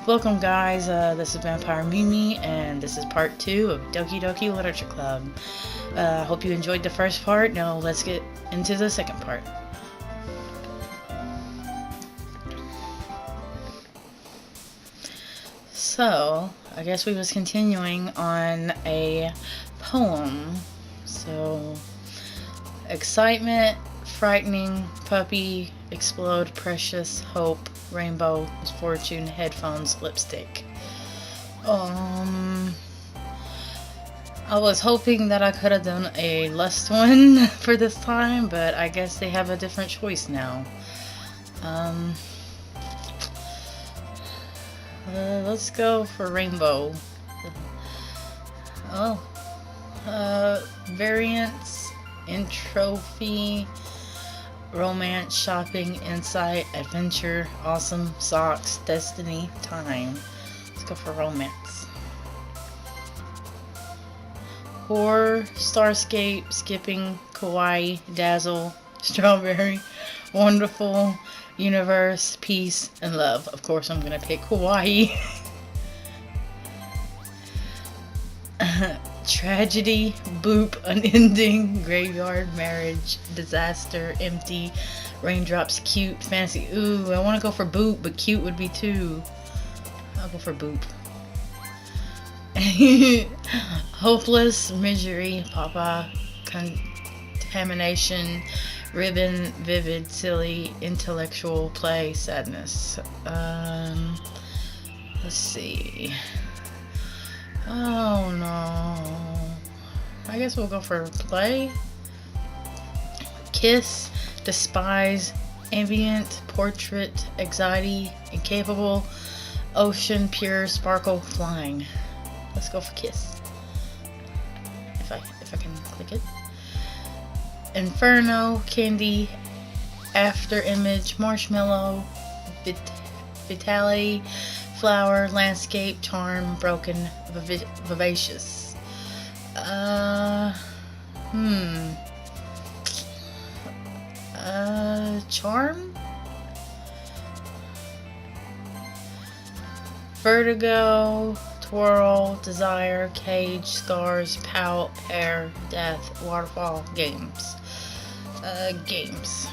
Welcome guys, this is Vampire Mimi, and this is part 2 of Doki Literature Club. Hope you enjoyed the first part. Now let's get into the second part. So, I guess we was continuing on a poem. So, excitement, frightening, puppy, explode, precious, hope, rainbow, misfortune, headphones, lipstick. I was hoping that I could have done a lust one for this time, but I guess they have a different choice now. Let's go for rainbow. Variants, entropy, romance, shopping, insight, adventure, awesome, socks, destiny, time. Let's go for romance. Horror, starscape, skipping, kawaii, dazzle, strawberry, wonderful, universe, peace, and love. Of course, I'm gonna pick kawaii. Tragedy, boop, unending, graveyard, marriage, disaster, empty, raindrops, cute, fancy. Ooh, I want to go for boop, but cute would be too. I'll go for boop. Hopeless, misery, papa, contamination, ribbon, vivid, silly, intellectual, play, sadness. Let's see. Oh no. I guess we'll go for play. Kiss, despise, ambient, portrait, anxiety, incapable, ocean, pure, sparkle, flying. Let's go for kiss. If I can click it. Inferno, candy, after image, marshmallow, vitality, flower, landscape, charm, broken, vivacious. Charm? Vertigo, twirl, desire, cage, scars, pout, hair, death, waterfall, games. Games.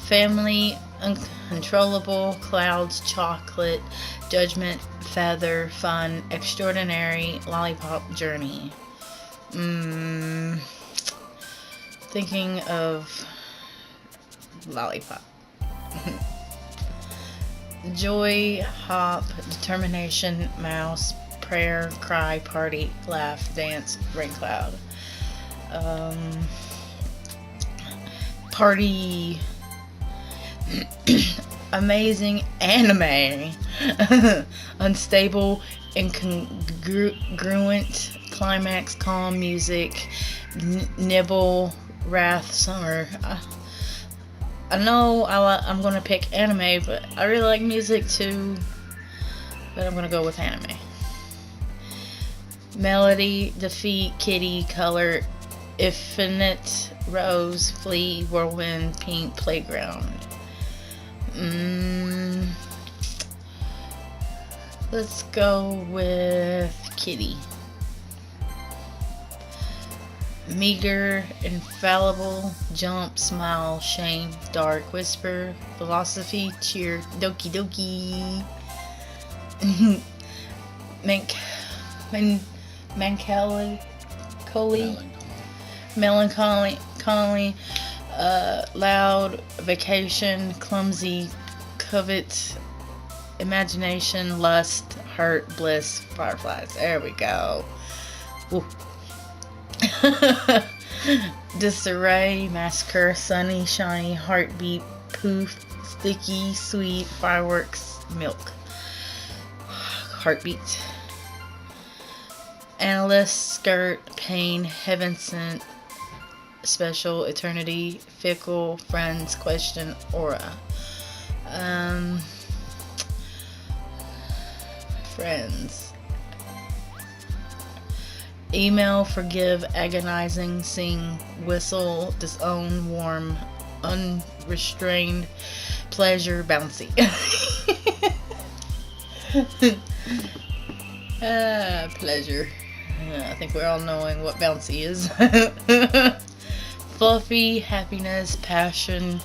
Family, uncontrollable, clouds, chocolate, judgment, feather, fun, extraordinary, lollipop, journey. Thinking of lollipop. Joy, hop, determination, mouse, prayer, cry, party, laugh, dance, rain cloud. Party. Amazing anime. Unstable, incongruent, climax, calm, music, nibble, wrath, summer. I know I'm gonna pick anime, but I really like music too. But I'm gonna go with anime. Melody, defeat, kitty, color, infinite, rose, flea, whirlwind, pink, playground. Let's go with kitty. Meager, infallible, jump, smile, shame, dark, whisper, philosophy, cheer, doki. Melancholy, loud, vacation, clumsy, covet, imagination, lust, hurt, bliss, fireflies. There we go. Ooh. Disarray, massacre, sunny, shiny, heartbeat, poof, sticky, sweet, fireworks, milk. Heartbeat. Analyst, skirt, pain, heaven sent, special, eternity, fickle, friends, question, aura. Friends. Email, forgive, agonizing, sing, whistle, disown, warm, unrestrained, pleasure, bouncy. Pleasure. I think we're all knowing what bouncy is. Fluffy, happiness, passion,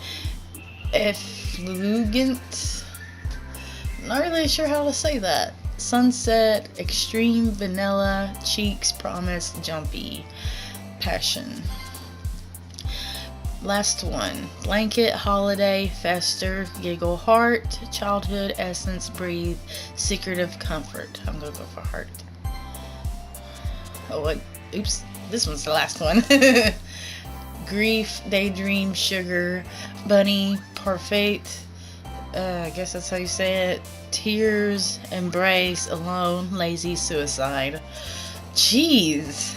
effulgent. Not really sure how to say that. Sunset, extreme, vanilla, cheeks, promise, jumpy, passion. Last one. Blanket, holiday, fester, giggle, heart, childhood, essence, breathe, secretive, comfort. I'm gonna go for heart. Oh, wait. Oops. This one's the last one. Grief, daydream, sugar, bunny, parfait. I guess that's how you say it. Tears, embrace, alone, lazy, suicide. Jeez.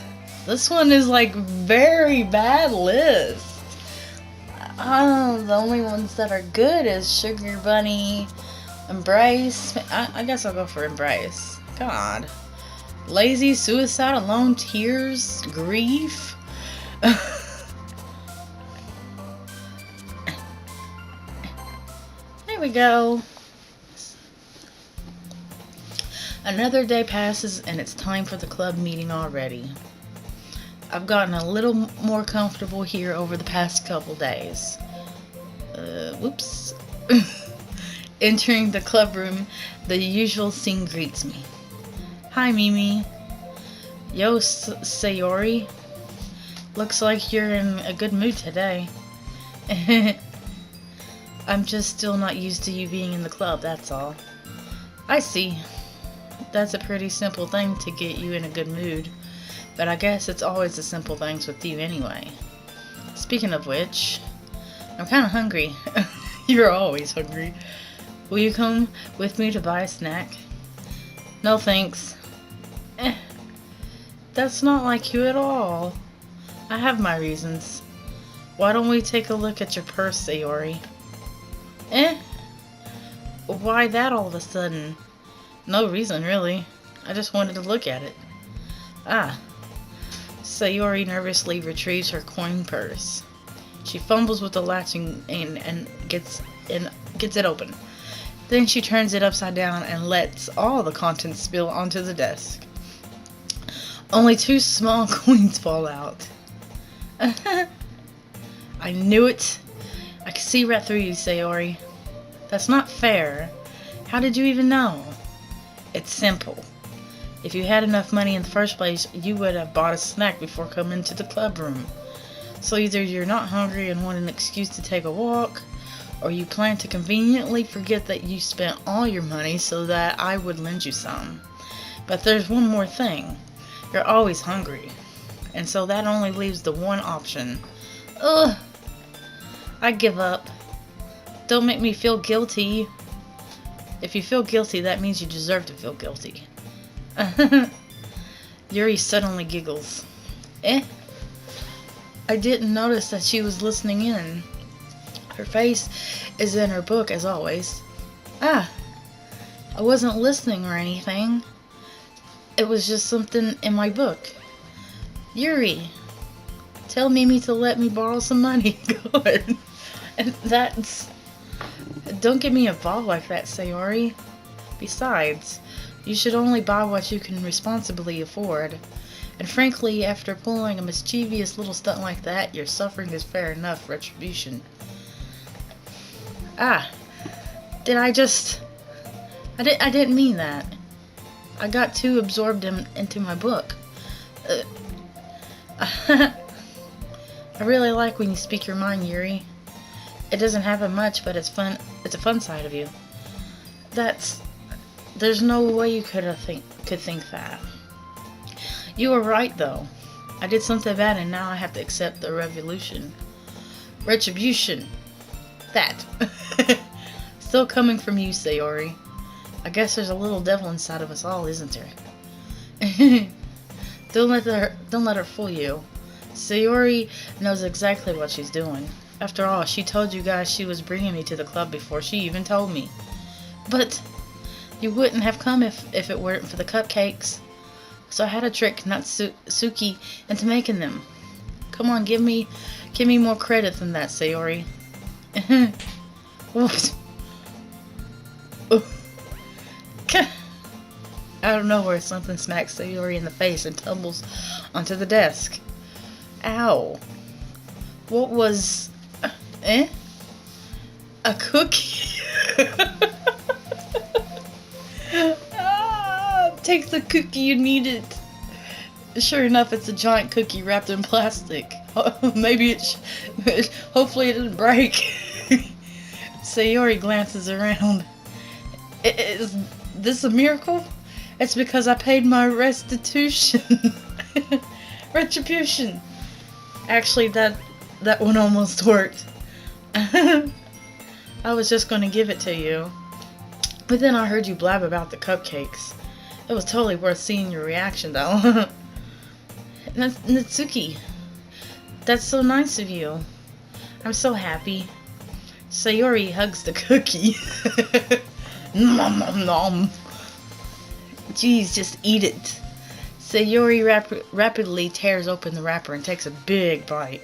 This one is like very bad list. The only ones that are good is sugar, bunny, embrace. I guess I'll go for embrace. God. Lazy, suicide, alone, tears, grief. There we go. Another day passes and it's time for the club meeting already. I've gotten a little more comfortable here over the past couple days. Whoops. Entering the club room, the usual scene greets me. Hi, Mimi. Yo, Sayori. Looks like you're in a good mood today. I'm just still not used to you being in the club, that's all. I see. That's a pretty simple thing to get you in a good mood. But I guess it's always the simple things with you anyway. Speaking of which, I'm kind of hungry. You're always hungry. Will you come with me to buy a snack? No thanks. That's not like you at all. I have my reasons. Why don't we take a look at your purse, Sayori? Why that all of a sudden? No reason, really. I just wanted to look at it. Sayori nervously retrieves her coin purse. She fumbles with the latch and gets it open. Then she turns it upside down and lets all the contents spill onto the desk. Only 2 small coins fall out. I knew it. I could see right through you, Sayori. That's not fair. How did you even know? It's simple. If you had enough money in the first place, you would have bought a snack before coming to the club room. So either you're not hungry and want an excuse to take a walk, or you plan to conveniently forget that you spent all your money so that I would lend you some. But there's one more thing. You're always hungry. And so that only leaves the one option. Ugh. I give up. Don't make me feel guilty. If you feel guilty, that means you deserve to feel guilty. Yuri suddenly giggles. I didn't notice that she was listening in. Her face is in her book as always. I wasn't listening or anything. It was just something in my book. Yuri, tell Mimi to let me borrow some money. Good. And that's... Don't get me involved like that, Sayori. Besides, you should only buy what you can responsibly afford. And frankly, after pulling a mischievous little stunt like that, your suffering is fair enough retribution. Did I just... I didn't mean that. I got too absorbed into my book. I really like when you speak your mind, Yuri. It doesn't happen much, but it's fun. It's a fun side of you. There's no way you could think that. You were right, though. I did something bad, and now I have to accept the retribution. That. Still coming from you, Sayori. I guess there's a little devil inside of us all, isn't there? Don't let her fool you. Sayori knows exactly what she's doing. After all, she told you guys she was bringing me to the club before she even told me. But you wouldn't have come if it weren't for the cupcakes. So I had to trick Natsuki into making them. Come on, give me more credit than that, Sayori. Whoops. Out of nowhere, something smacks Sayori in the face and tumbles onto the desk. Ow. What was... Eh? A cookie? Take the cookie, you need it. Sure enough, it's a giant cookie wrapped in plastic. Maybe hopefully it didn't break. Sayori glances around. Is this a miracle? It's because I paid my restitution. Retribution. Actually, that one almost worked. I was just going to give it to you. But then I heard you blab about the cupcakes. It was totally worth seeing your reaction, though. Natsuki, that's so nice of you. I'm so happy. Sayori hugs the cookie. Nom nom nom. Jeez, just eat it. Sayori rapidly tears open the wrapper and takes a big bite.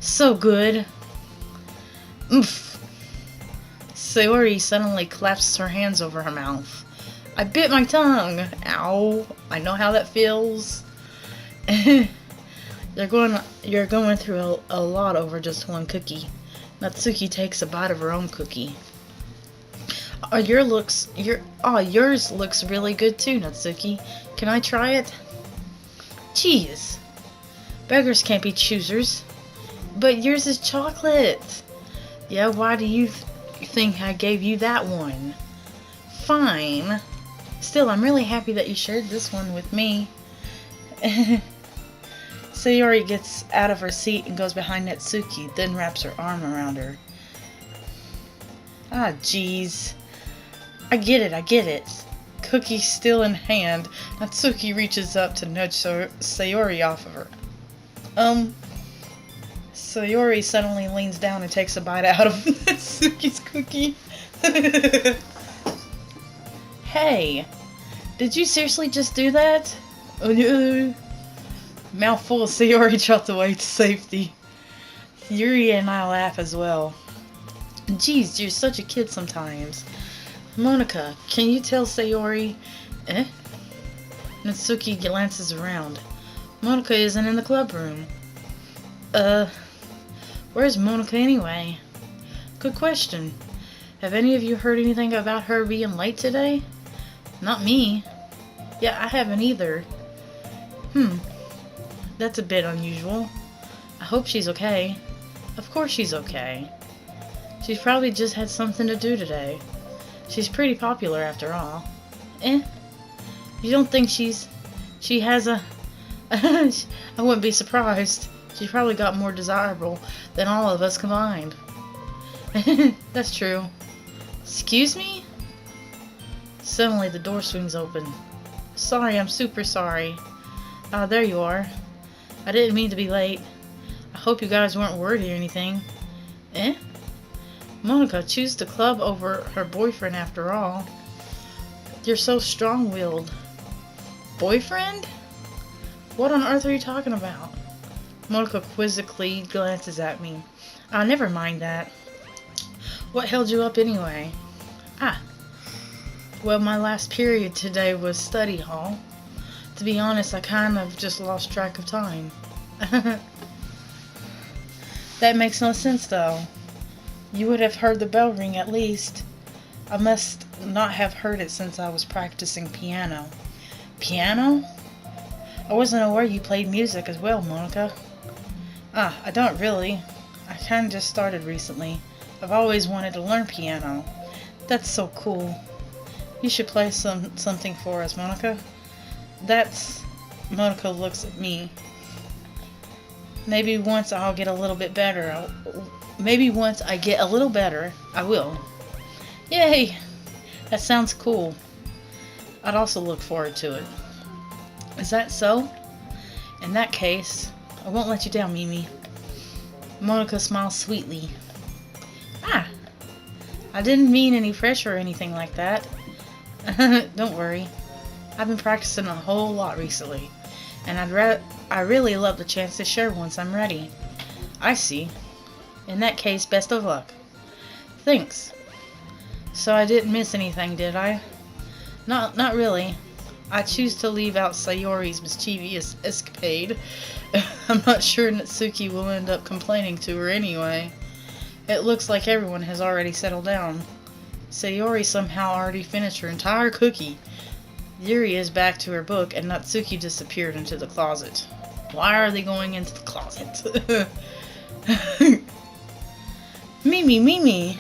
So good. Oof. Sayori suddenly clasps her hands over her mouth. I bit my tongue. Ow. I know how that feels. You're going through a lot over just one cookie. Natsuki takes a bite of her own cookie. Yours looks really good too, Natsuki. Can I try it? Jeez. Beggars can't be choosers. But yours is chocolate. Yeah, why do you think I gave you that one? Fine. Still, I'm really happy that you shared this one with me. Sayori gets out of her seat and goes behind Natsuki, then wraps her arm around her. Ah, jeez. I get it. Cookie still in hand, Natsuki reaches up to nudge Sayori off of her. Sayori suddenly leans down and takes a bite out of Natsuki's cookie. Hey, did you seriously just do that? Mouthful of Sayori trots away to safety. Yuri and I laugh as well. Jeez, you're such a kid sometimes. Monica, can you tell Sayori... Eh? Natsuki glances around. Monica isn't in the club room. Where's Monica anyway? Good question. Have any of you heard anything about her being late today? Not me. Yeah, I haven't either. That's a bit unusual. I hope she's okay. Of course she's okay. She's probably just had something to do today. She's pretty popular after all. You don't think she has a... I wouldn't be surprised. She probably got more desirable than all of us combined. That's true. Excuse me? Suddenly the door swings open. Sorry, I'm super sorry. Ah, there you are. I didn't mean to be late. I hope you guys weren't worried or anything. Monica chose the club over her boyfriend after all. You're so strong-willed. Boyfriend? What on earth are you talking about? Monica quizzically glances at me. Never mind that. What held you up anyway? Well, my last period today was study hall. To be honest, I kind of just lost track of time. That makes no sense, though. You would have heard the bell ring at least. I must not have heard it since I was practicing piano. Piano? I wasn't aware you played music as well, Monica. I don't really. I kind of just started recently. I've always wanted to learn piano. That's so cool. You should play something for us, Monica. Monica looks at me. Maybe once I get a little better, I will. Yay! That sounds cool. I'd also look forward to it. Is that so? In that case, I won't let you down, Mimi. Monica smiles sweetly. I didn't mean any pressure or anything like that. Don't worry. I've been practicing a whole lot recently, and I really love the chance to share once I'm ready. I see. In that case, best of luck. Thanks. So I didn't miss anything, did I? Not really. I choose to leave out Sayori's mischievous escapade. I'm not sure Natsuki will end up complaining to her anyway. It looks like everyone has already settled down. Sayori somehow already finished her entire cookie. Yuri is back to her book, and Natsuki disappeared into the closet. Why are they going into the closet? Mimi!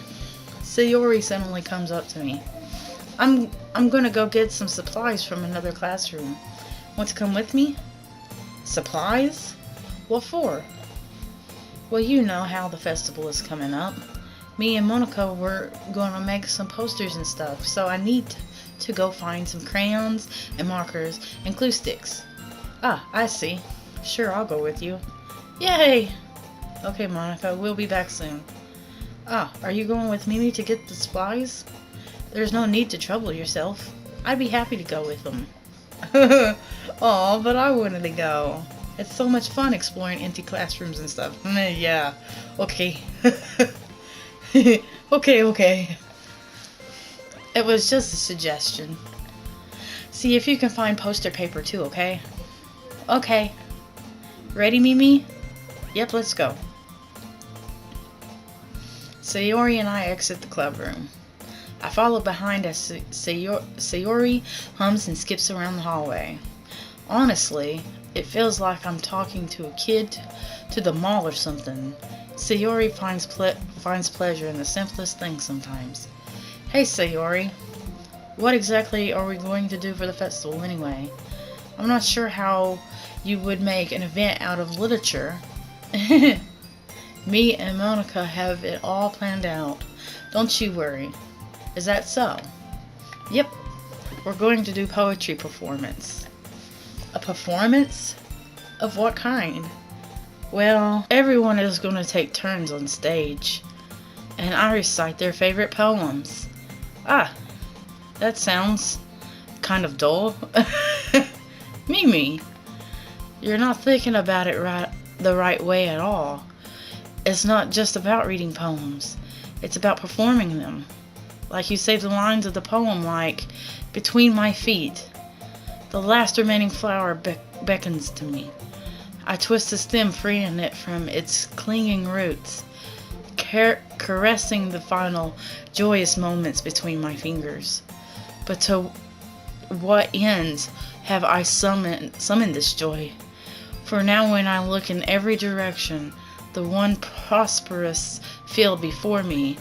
Sayori suddenly comes up to me. I'm gonna go get some supplies from another classroom. Want to come with me? Supplies? What for? Well, you know how the festival is coming up. Me and Monica were gonna make some posters and stuff, so I need to go find some crayons and markers and glue sticks. Ah, I see. Sure, I'll go with you. Yay! Okay, Monica, we'll be back soon. Ah, are you going with Mimi to get the supplies? There's no need to trouble yourself. I'd be happy to go with them. Aw, but I wanted to go. It's so much fun exploring empty classrooms and stuff. Yeah, okay. Okay. It was just a suggestion. See if you can find poster paper too, okay? Okay. Ready, Mimi? Yep, let's go. Sayori and I exit the club room. I follow behind as Sayori hums and skips around the hallway. Honestly, it feels like I'm talking to a kid to the mall or something. Sayori finds pleasure in the simplest things sometimes. Hey Sayori, what exactly are we going to do for the festival anyway? I'm not sure how you would make an event out of literature. Me and Monica have it all planned out. Don't you worry. Is that so? Yep. We're going to do poetry performance. A performance? Of what kind? Well, everyone is going to take turns on stage, and I recite their favorite poems. Ah, that sounds kind of dull. Mimi, you're not thinking about it the right way at all. It's not just about reading poems. It's about performing them. Like you say the lines of the poem like, between my feet, the last remaining flower beckons to me. I twist the stem, freeing it from its clinging roots, caressing the final joyous moments between my fingers. But to what ends have I summoned this joy? For now when I look in every direction, the one prosperous field before me,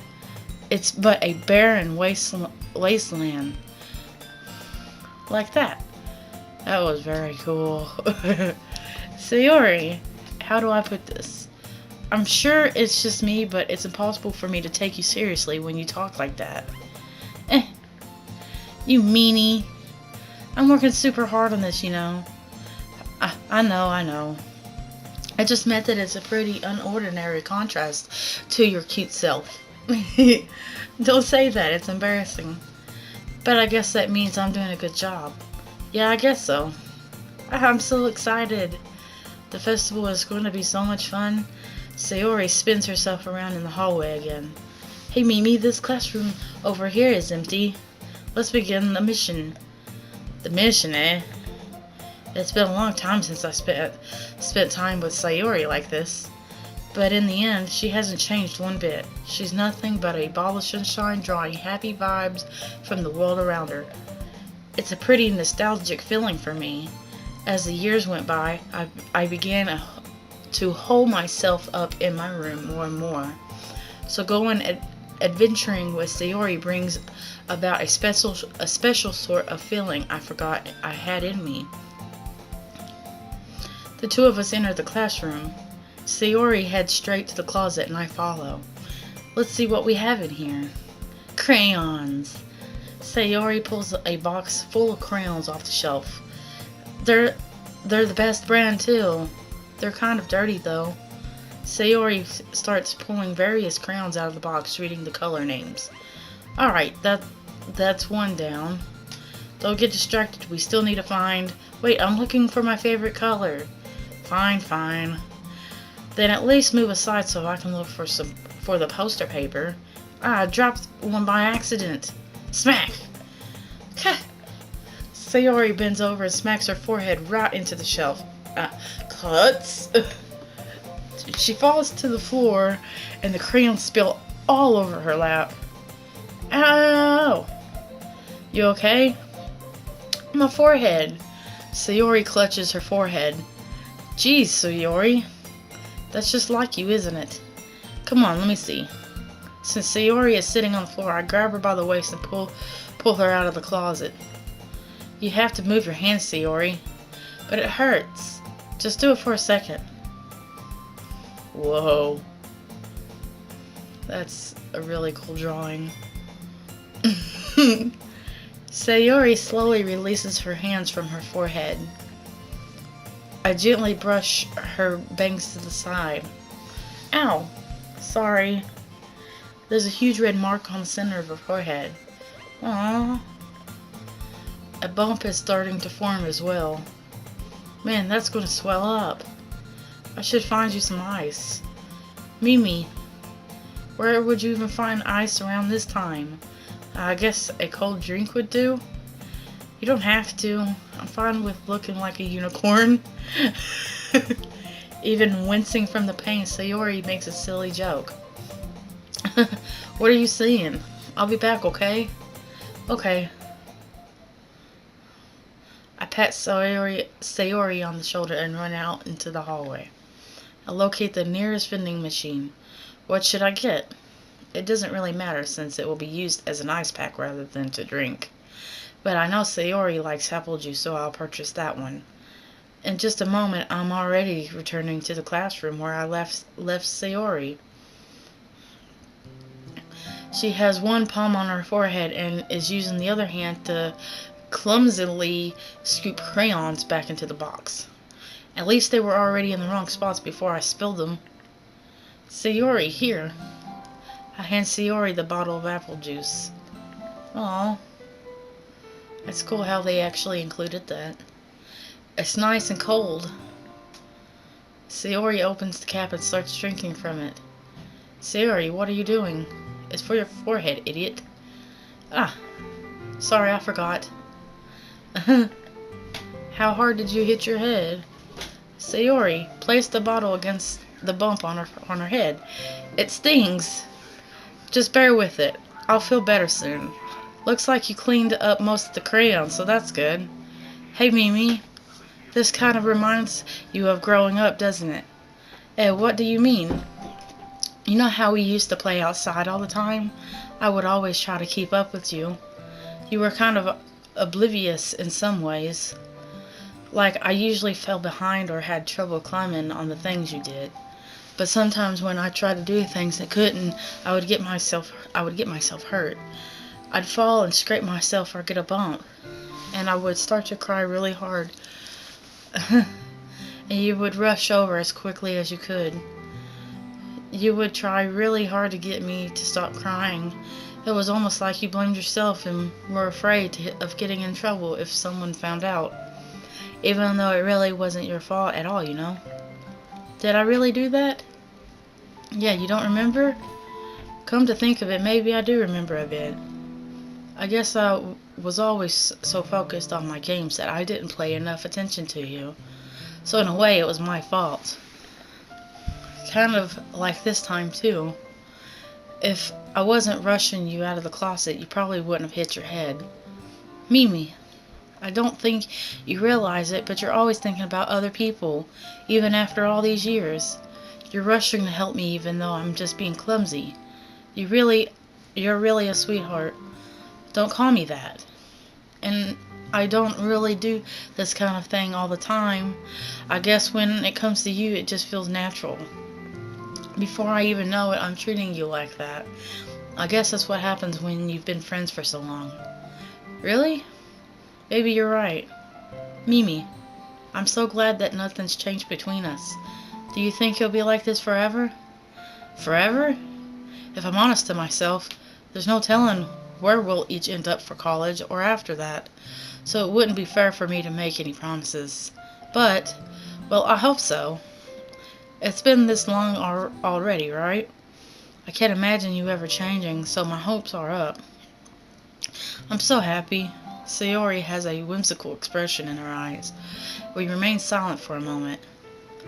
it's but a barren wasteland. Like that. That was very cool. Sayori, how do I put this? I'm sure it's just me, but it's impossible for me to take you seriously when you talk like that. You meanie. I'm working super hard on this, you know. I know. I just meant that it's a pretty unordinary contrast to your cute self. Don't say that, it's embarrassing. But I guess that means I'm doing a good job. Yeah, I guess so. I'm so excited. The festival is going to be so much fun. Sayori spins herself around in the hallway again. Hey Mimi, this classroom over here is empty. Let's begin the mission. The mission, eh? It's been a long time since I spent time with Sayori like this. But in the end, she hasn't changed one bit. She's nothing but a ball of sunshine drawing happy vibes from the world around her. It's a pretty nostalgic feeling for me. As the years went by, I began to hole myself up in my room more and more. So going adventuring with Sayori brings about a special sort of feeling I forgot I had in me. The two of us enter the classroom. Sayori heads straight to the closet and I follow. Let's see what we have in here. Crayons. Sayori pulls a box full of crayons off the shelf. They're the best brand too. They're kind of dirty though. Sayori starts pulling various crayons out of the box, reading the color names. Alright, that's one down. Don't get distracted, we still need to find... Wait, I'm looking for my favorite color. Fine. Then at least move aside so I can look for the poster paper. I dropped one by accident. Smack! Sayori bends over and smacks her forehead right into the shelf. Cuts. She falls to the floor and the crayons spill all over her lap. Ow! You okay? My forehead. Sayori clutches her forehead. Geez, Sayori. That's just like you, isn't it? Come on, let me see. Since Sayori is sitting on the floor, I grab her by the waist and pull her out of the closet. You have to move your hands, Sayori. But it hurts. Just do it for a second. Whoa. That's a really cool drawing. Sayori slowly releases her hands from her forehead. I gently brush her bangs to the side. Ow! Sorry. There's a huge red mark on the center of her forehead. Aww. A bump is starting to form as well. Man, that's going to swell up. I should find you some ice. Mimi, where would you even find ice around this time? I guess a cold drink would do? You don't have to. I'm fine with looking like a unicorn. Even wincing from the pain, Sayori makes a silly joke. What are you seeing? I'll be back, okay? Okay. I pat Sayori on the shoulder and run out into the hallway. I locate the nearest vending machine. What should I get? It doesn't really matter since it will be used as an ice pack rather than to drink. But I know Sayori likes apple juice, so I'll purchase that one. In just a moment, I'm already returning to the classroom where I left Sayori. She has one palm on her forehead and is using the other hand to clumsily scoop crayons back into the box. At least they were already in the wrong spots before I spilled them. Sayori, here. I hand Sayori the bottle of apple juice. Aw. It's cool how they actually included that. It's nice and cold. Sayori opens the cap and starts drinking from it. Sayori, what are you doing? It's for your forehead, idiot. Ah, sorry, I forgot. How hard did you hit your head? Sayori, place the bottle against the bump on her head. It stings. Just bear with it. I'll feel better soon. Looks like you cleaned up most of the crayons, so that's good. Hey, Mimi. This kind of reminds you of growing up, doesn't it? What do you mean? You know how we used to play outside all the time? I would always try to keep up with you. You were kind of oblivious in some ways. Like, I usually fell behind or had trouble climbing on the things you did. But sometimes when I tried to do things I couldn't, I would get myself hurt. I'd fall and scrape myself or get a bump. And I would start to cry really hard. And you would rush over as quickly as you could. You would try really hard to get me to stop crying. It was almost like you blamed yourself and were afraid of getting in trouble if someone found out. Even though it really wasn't your fault at all, you know? Did I really do that? Yeah, you don't remember? Come to think of it, maybe I do remember a bit. I guess I was always so focused on my games that I didn't pay enough attention to you. So in a way, it was my fault. Kind of like this time, too. If I wasn't rushing you out of the closet, you probably wouldn't have hit your head. Mimi, I don't think you realize it, but you're always thinking about other people, even after all these years. You're rushing to help me even though I'm just being clumsy. You're really a sweetheart. Don't call me that. And I don't really do this kind of thing all the time. I guess when it comes to you, it just feels natural. Before I even know it, I'm treating you like that. I guess that's what happens when you've been friends for so long. Really? Maybe you're right. Mimi, I'm so glad that nothing's changed between us. Do you think you'll be like this forever? Forever? If I'm honest to myself, there's no telling where we'll each end up for college or after that. So it wouldn't be fair for me to make any promises. But, well, I hope so. It's been this long already, right? I can't imagine you ever changing, so my hopes are up. I'm so happy. Sayori has a whimsical expression in her eyes. We remain silent for a moment.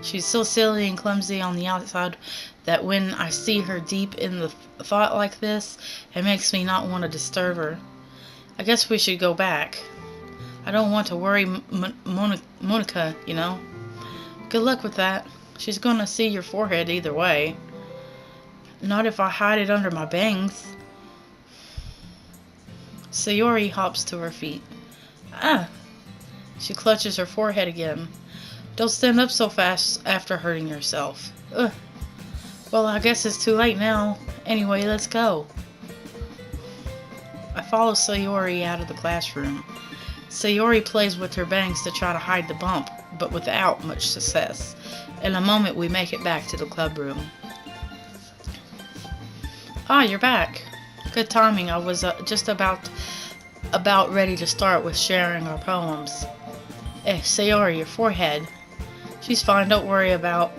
She's so silly and clumsy on the outside that when I see her deep in the thought like this, it makes me not want to disturb her. I guess we should go back. I don't want to worry Monica, you know. Good luck with that. She's gonna see your forehead either way. Not if I hide it under my bangs. Sayori hops to her feet. Ah! She clutches her forehead again. Don't stand up so fast after hurting yourself. Ugh. Well, I guess it's too late now. Anyway, let's go. I follow Sayori out of the classroom. Sayori plays with her bangs to try to hide the bump, but without much success. In a moment, we make it back to the club room. Ah, you're back. Good timing. I was just about ready to start with sharing our poems. Sayori, your forehead. She's fine, don't worry about.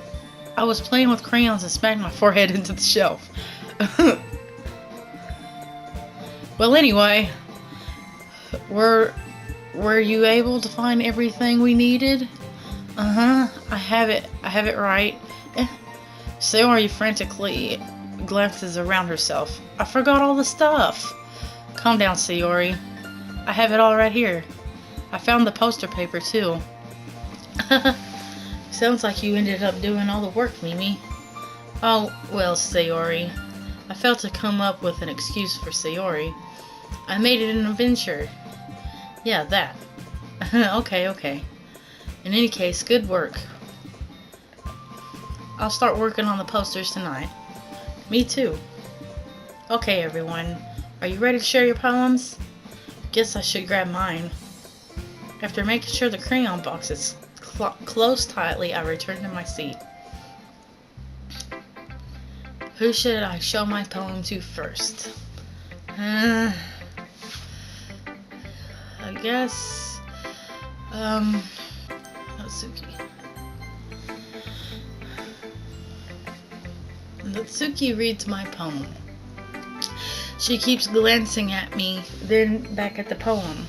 I was playing with crayons and smacked my forehead into the shelf. Well, anyway, were you able to find everything we needed? Uh-huh, I have it right. Sayori frantically glances around herself. I forgot all the stuff. Calm down, Sayori. I have it all right here. I found the poster paper, too. Sounds like you ended up doing all the work, Mimi. Oh, well, Sayori. I failed to come up with an excuse for Sayori. I made it an adventure. Yeah, that. Okay. In any case, good work. I'll start working on the posters tonight. Me too. Okay, everyone. Are you ready to share your poems? Guess I should grab mine. After making sure the crayon box is closed tightly, I return to my seat. Who should I show my poem to first? I guess, Natsuki. Natsuki reads my poem. She keeps glancing at me, then back at the poem.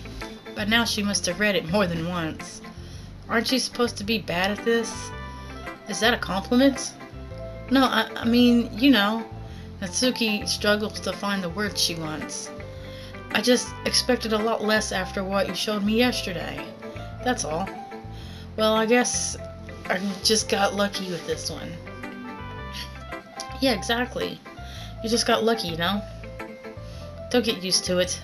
But now she must have read it more than once. Aren't you supposed to be bad at this? Is that a compliment? No, I mean, you know. Natsuki struggles to find the words she wants. I just expected a lot less after what you showed me yesterday. That's all. Well, I guess I just got lucky with this one. Yeah, exactly. You just got lucky, you know? Don't get used to it.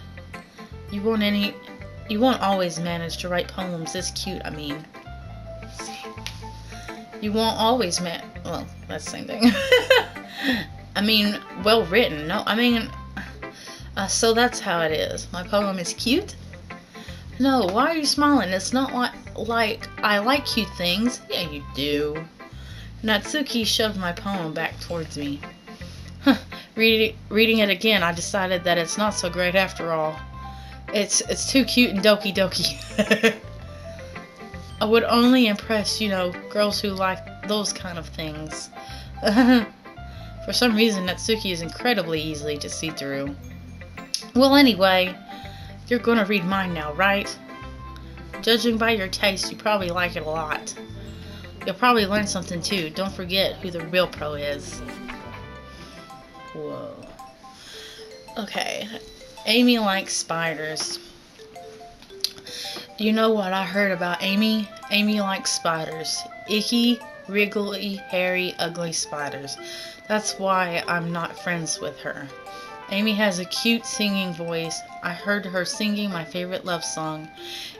You won't always manage to write poems this cute, I mean. You won't always well, that's the same thing. I mean, well written. No, I mean, so that's how it is. My poem is cute? No, why are you smiling? It's not like I like cute things. Yeah, you do. Natsuki shoved my poem back towards me. Reading it again, I decided that it's not so great after all. It's too cute and Doki Doki. I would only impress, girls who like those kind of things. For some reason, Natsuki is incredibly easily to see through. Well, anyway, you're gonna read mine now, right? Judging by your taste, you probably like it a lot. You'll probably learn something too. Don't forget who the real pro is. Whoa. Okay. Amy likes spiders. You know what I heard about Amy? Amy likes spiders. Icky, wriggly, hairy, ugly spiders. That's why I'm not friends with her. Amy has a cute singing voice. I heard her singing my favorite love song.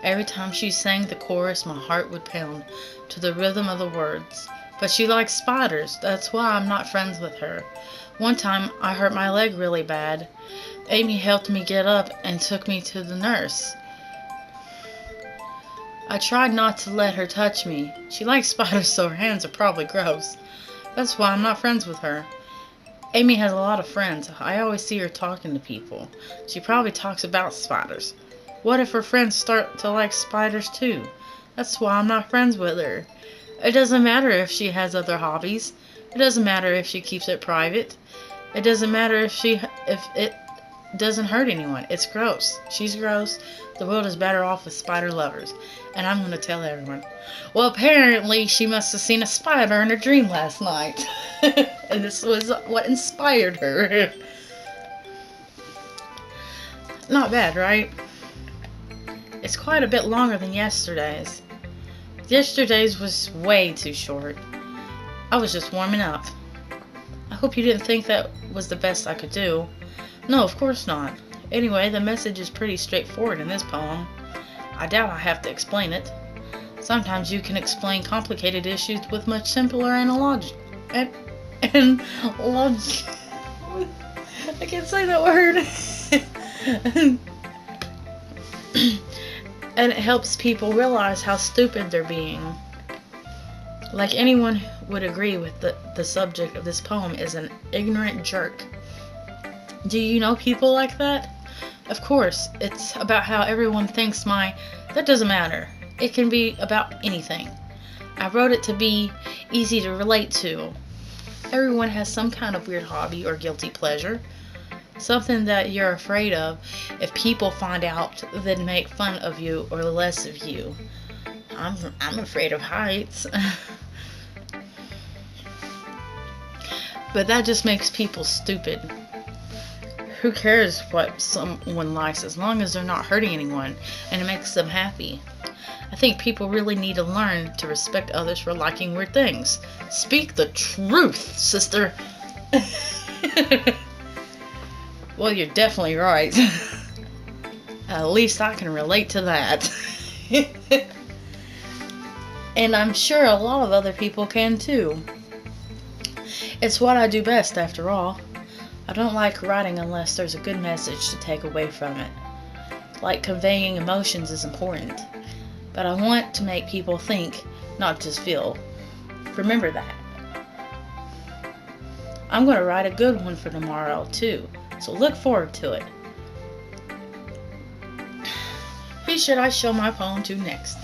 Every time she sang the chorus, my heart would pound to the rhythm of the words. But she likes spiders. That's why I'm not friends with her. One time, I hurt my leg really bad. Amy helped me get up and took me to the nurse. I tried not to let her touch me. She likes spiders, so her hands are probably gross. That's why I'm not friends with her. Amy has a lot of friends. I always see her talking to people. She probably talks about spiders. What if her friends start to like spiders too? That's why I'm not friends with her. It doesn't matter if she has other hobbies. It doesn't matter if she keeps it private. It doesn't matter if doesn't hurt anyone. It's gross. She's gross. The world is better off with spider lovers. And I'm going to tell everyone. Well, apparently she must have seen a spider in her dream last night. And this was what inspired her. Not bad, right? It's quite a bit longer than yesterday's. Yesterday's was way too short. I was just warming up. I hope you didn't think that was the best I could do. No, of course not. Anyway, the message is pretty straightforward in this poem. I doubt I have to explain it. Sometimes you can explain complicated issues with much simpler analogy. I can't say that word. And it helps people realize how stupid they're being. Like anyone would agree with the subject of this poem is an ignorant jerk. Do you know people like that? Of course, it's about how everyone thinks that doesn't matter. It can be about anything. I wrote it to be easy to relate to. Everyone has some kind of weird hobby or guilty pleasure. Something that you're afraid of if people find out, then make fun of you or less of you. I'm afraid of heights. But that just makes people stupid. Who cares what someone likes as long as they're not hurting anyone and it makes them happy? I think people really need to learn to respect others for liking weird things. Speak the truth, sister. Well, you're definitely right. At least I can relate to that. And I'm sure a lot of other people can too. It's what I do best, after all. I don't like writing unless there's a good message to take away from it. Like conveying emotions is important. But I want to make people think, not just feel. Remember that. I'm going to write a good one for tomorrow, too. So look forward to it. Who should I show my poem to next?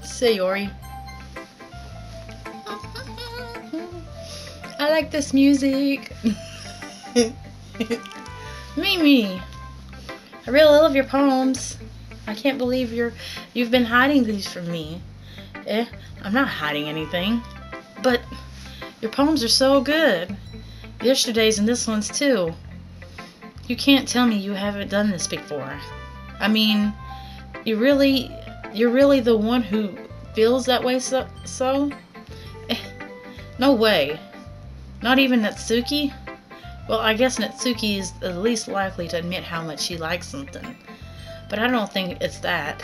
Sayori. I like this music. Mimi, I really love your poems. I can't believe you've been hiding these from me. I'm not hiding anything. But your poems are so good. Yesterday's and this one's too. You can't tell me you haven't done this before. I mean, you're really the one who feels that way so? No way. Not even Natsuki? Well, I guess Natsuki is the least likely to admit how much she likes something. But I don't think it's that.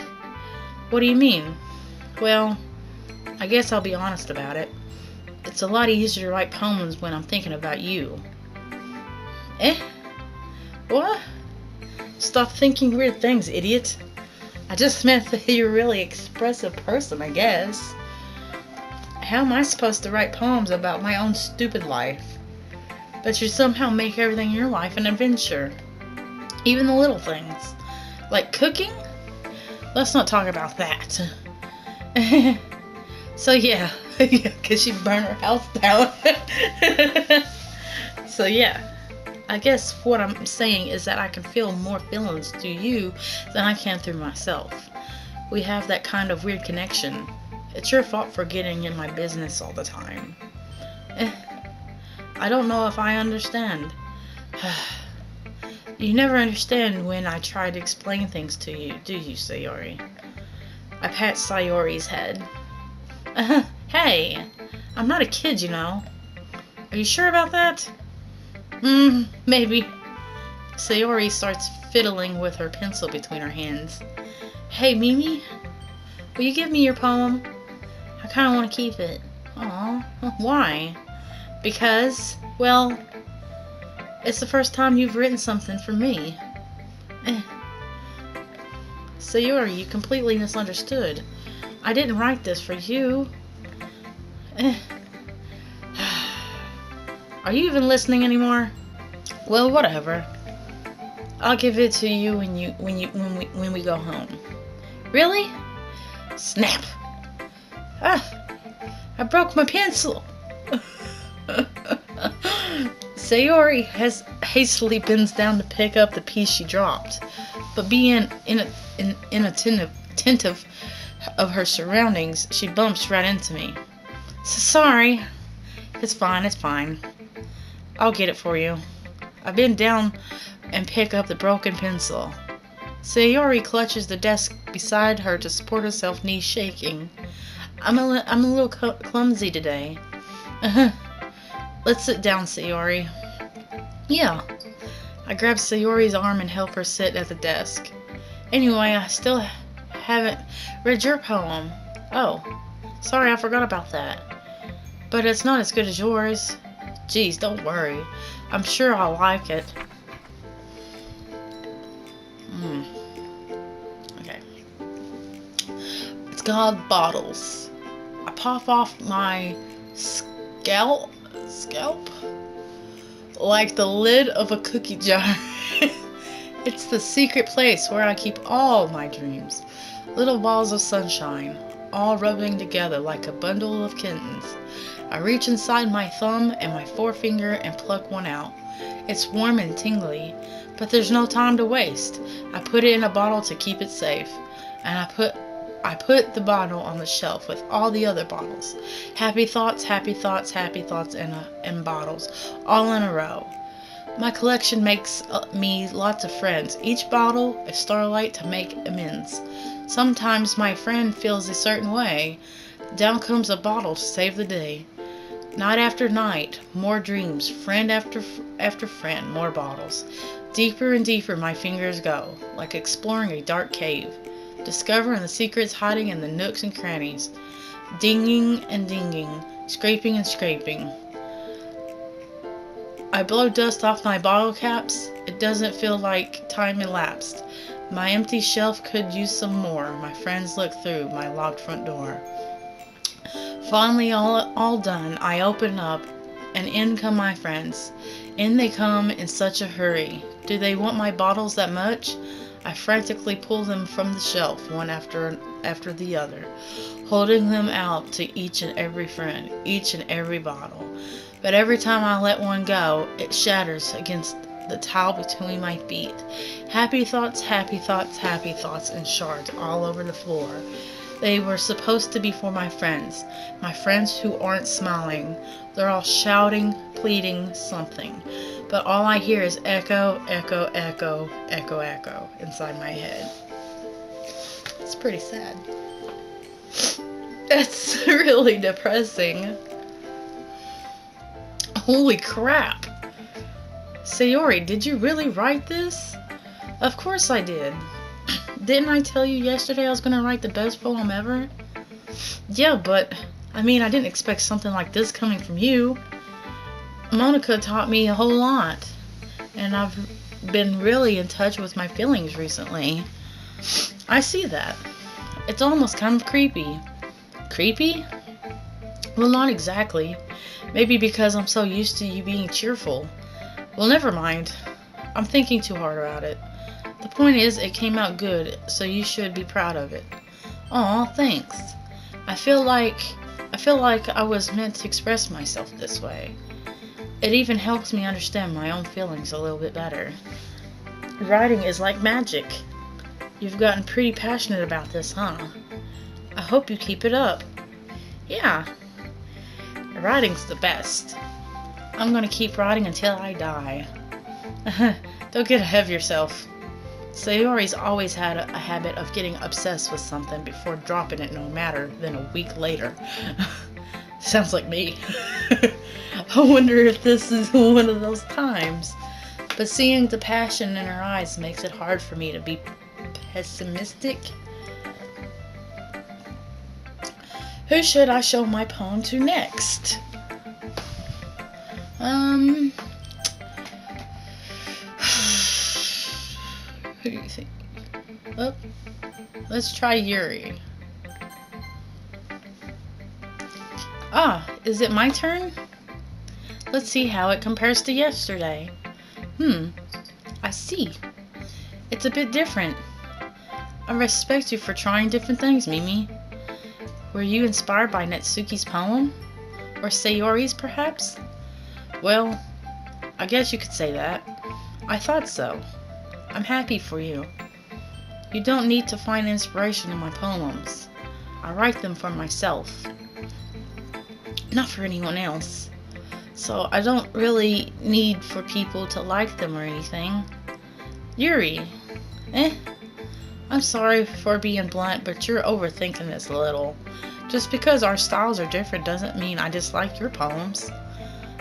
What do you mean? Well, I guess I'll be honest about it. It's a lot easier to write poems when I'm thinking about you. What? Stop thinking weird things, idiot. I just meant that you're a really expressive person, I guess. How am I supposed to write poems about my own stupid life? But you somehow make everything in your life an adventure. Even the little things. Like cooking? Let's not talk about that. So yeah, because she burned her house down. So yeah, I guess what I'm saying is that I can feel more feelings through you than I can through myself. We have that kind of weird connection. It's your fault for getting in my business all the time. I don't know if I understand. You never understand when I try to explain things to you, do you, Sayori? I pat Sayori's head. Hey, I'm not a kid, you know. Are you sure about that? Maybe. Sayori starts fiddling with her pencil between her hands. Hey, Mimi, will you give me your poem? I kind of want to keep it. Aw, why? Because, well, it's the first time you've written something for me. Sayori, you completely misunderstood. I didn't write this for you. Are you even listening anymore? Well, whatever. I'll give it to you when we go home. Really? Snap! I broke my pencil. Sayori has hastily bends down to pick up the piece she dropped, but being inattentive of her surroundings, she bumps right into me. Sorry. It's fine, it's fine. I'll get it for you. I bend down and pick up the broken pencil. Sayori clutches the desk beside her to support herself, knees shaking. I'm a little clumsy today. Let's sit down, Sayori. Yeah. I grab Sayori's arm and help her sit at the desk. Anyway, I still haven't read your poem. Oh, sorry, I forgot about that. But it's not as good as yours. Geez, don't worry. I'm sure I'll like it. Okay. It's called Bottles. I pop off my scalp like the lid of a cookie jar. It's the secret place where I keep all my dreams. Little balls of sunshine, all rubbing together like a bundle of kittens. I reach inside my thumb and my forefinger and pluck one out. It's warm and tingly, but there's no time to waste. I put it in a bottle to keep it safe, and I put the bottle on the shelf with all the other bottles. Happy thoughts, happy thoughts, happy thoughts, and bottles, all in a row. My collection makes me lots of friends. Each bottle a starlight to make amends. Sometimes my friend feels a certain way. Down comes a bottle to save the day. Night after night, more dreams, friend after friend, more bottles. Deeper and deeper my fingers go, like exploring a dark cave, discovering the secrets hiding in the nooks and crannies. Dinging and dinging, scraping and scraping. I blow dust off my bottle caps. It doesn't feel like time elapsed. My empty shelf could use some more. My friends look through my locked front door. Finally, all done, I open up, and in come my friends. In they come in such a hurry. Do they want my bottles that much? I frantically pull them from the shelf, one after the other, holding them out to each and every friend, each and every bottle. But every time I let one go, it shatters against the tile between my feet. Happy thoughts, happy thoughts, happy thoughts in shards all over the floor. They were supposed to be for my friends who aren't smiling. They're all shouting, pleading something. But all I hear is echo, echo, echo, echo, echo inside my head. It's pretty sad. It's really depressing. Holy crap. Sayori, did you really write this? Of course I did. Didn't I tell you yesterday I was going to write the best poem ever? Yeah, but, I didn't expect something like this coming from you. Monica taught me a whole lot, and I've been really in touch with my feelings recently. I see that. It's almost kind of creepy. Creepy? Well, not exactly. Maybe because I'm so used to you being cheerful. Well, never mind. I'm thinking too hard about it. The point is, it came out good, so you should be proud of it. Aw, thanks. I feel like I was meant to express myself this way. It even helps me understand my own feelings a little bit better. Writing is like magic. You've gotten pretty passionate about this, huh? I hope you keep it up. Yeah. Writing's the best. I'm gonna keep writing until I die. Don't get ahead of yourself. Sayori's always had a habit of getting obsessed with something before dropping it no matter than a week later. Sounds like me. I wonder if this is one of those times. But seeing the passion in her eyes makes it hard for me to be pessimistic. Who should I show my poem to next? Who do you think? Oh, let's try Yuri. Ah, is it my turn? Let's see how it compares to yesterday. I see. It's a bit different. I respect you for trying different things, Mimi. Were you inspired by Netsuki's poem? Or Sayori's, perhaps? Well, I guess you could say that. I thought so. I'm happy for you. You don't need to find inspiration in my poems. I write them for myself, not for anyone else. So I don't really need for people to like them or anything. Yuri, I'm sorry for being blunt, but you're overthinking this a little. Just because our styles are different doesn't mean I dislike your poems.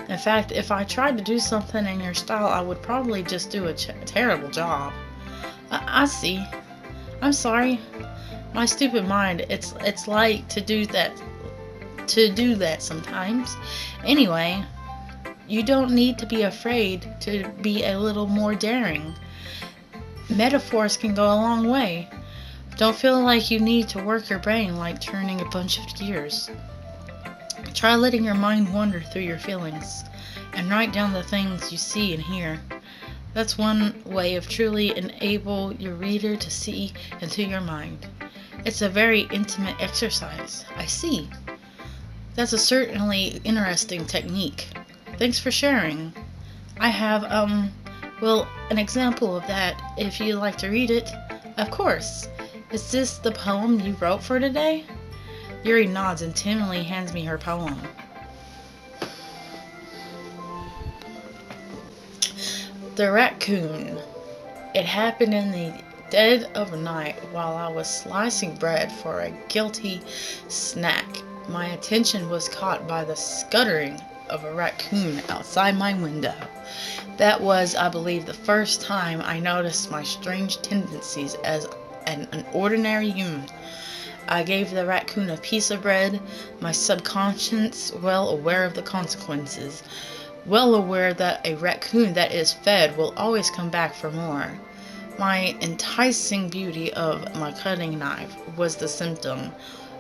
In fact, if I tried to do something in your style, I would probably just do a terrible job. I see. I'm sorry. My stupid mind, it's like to do that sometimes. Anyway, you don't need to be afraid to be a little more daring. Metaphors can go a long way. Don't feel like you need to work your brain like turning a bunch of gears. Try letting your mind wander through your feelings and write down the things you see and hear. That's one way of truly enable your reader to see into your mind. It's a very intimate exercise. I see. That's a certainly interesting technique. Thanks for sharing. I have, an example of that if you'd like to read it. Of course. Is this the poem you wrote for today? Yuri nods and timidly hands me her poem. The Raccoon. It happened in the dead of night while I was slicing bread for a guilty snack. My attention was caught by the scuttering of a raccoon outside my window. That was, I believe, the first time I noticed my strange tendencies as an ordinary human. I gave the raccoon a piece of bread, my subconscious well aware of the consequences, well aware that a raccoon that is fed will always come back for more. My enticing beauty of my cutting knife was the symptom.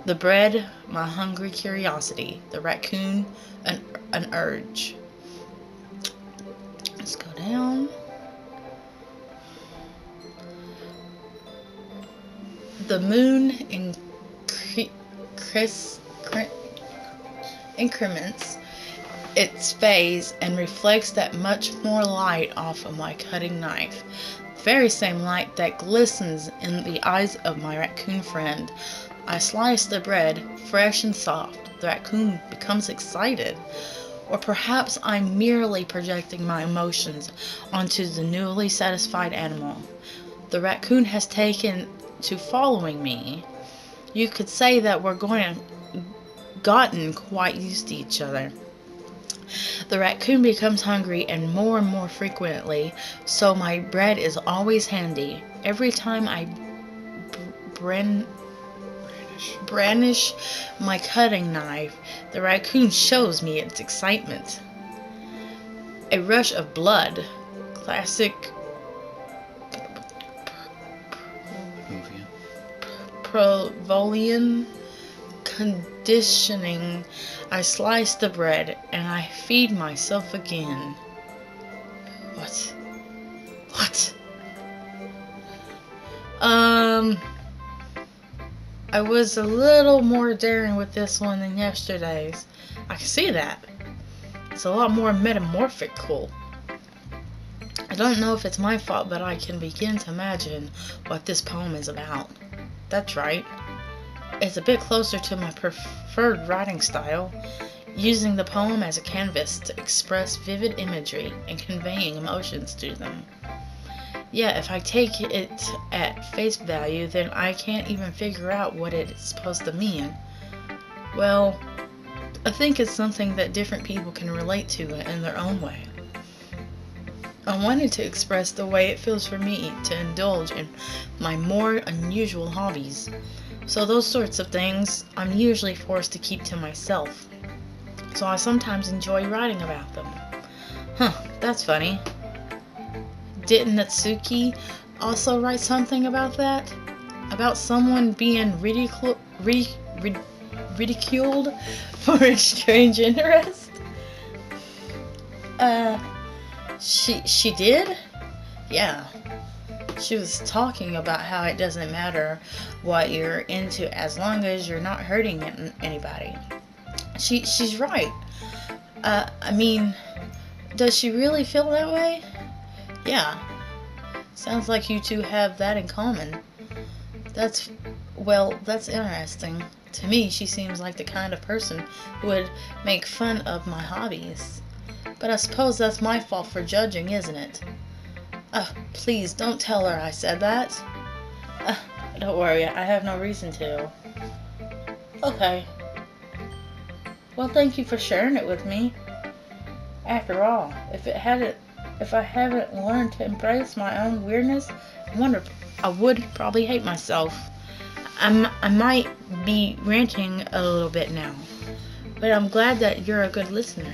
The bread, my hungry curiosity. The raccoon, an urge. Let's go down. The moon increments its phase and reflects that much more light off of my cutting knife. The very same light that glistens in the eyes of my raccoon friend. I slice the bread, fresh and soft. The raccoon becomes excited. Or perhaps I'm merely projecting my emotions onto the newly satisfied animal. The raccoon has taken to following me. You could say that we're gotten quite used to each other. The raccoon becomes hungry and more frequently, so my bread is always handy. Every time I brandish my cutting knife, the raccoon shows me its excitement. A rush of blood. Classic Pavlovian conditioning. I slice the bread and I feed myself again. What? I was a little more daring with this one than yesterday's. I can see that. It's a lot more metamorphical. I don't know if it's my fault, but I can begin to imagine what this poem is about. That's right. It's a bit closer to my preferred writing style, using the poem as a canvas to express vivid imagery and conveying emotions to them. Yeah, if I take it at face value, then I can't even figure out what it's supposed to mean. Well, I think it's something that different people can relate to in their own way. I wanted to express the way it feels for me to indulge in my more unusual hobbies. So those sorts of things I'm usually forced to keep to myself. So I sometimes enjoy writing about them. That's funny. Didn't Natsuki also write something about that? About someone being ridiculed for a strange interest? She did? Yeah. She was talking about how it doesn't matter what you're into as long as you're not hurting anybody. She's right. I mean, Does she really feel that way? Yeah. Sounds like you two have that in common. That's interesting. To me, she seems like the kind of person who would make fun of my hobbies. But I suppose that's my fault for judging, isn't it? Oh, please don't tell her I said that. Don't worry, I have no reason to. Okay. Well, thank you for sharing it with me. After all, if I haven't learned to embrace my own weirdness, I would probably hate myself. I might be ranting a little bit now, but I'm glad that you're a good listener.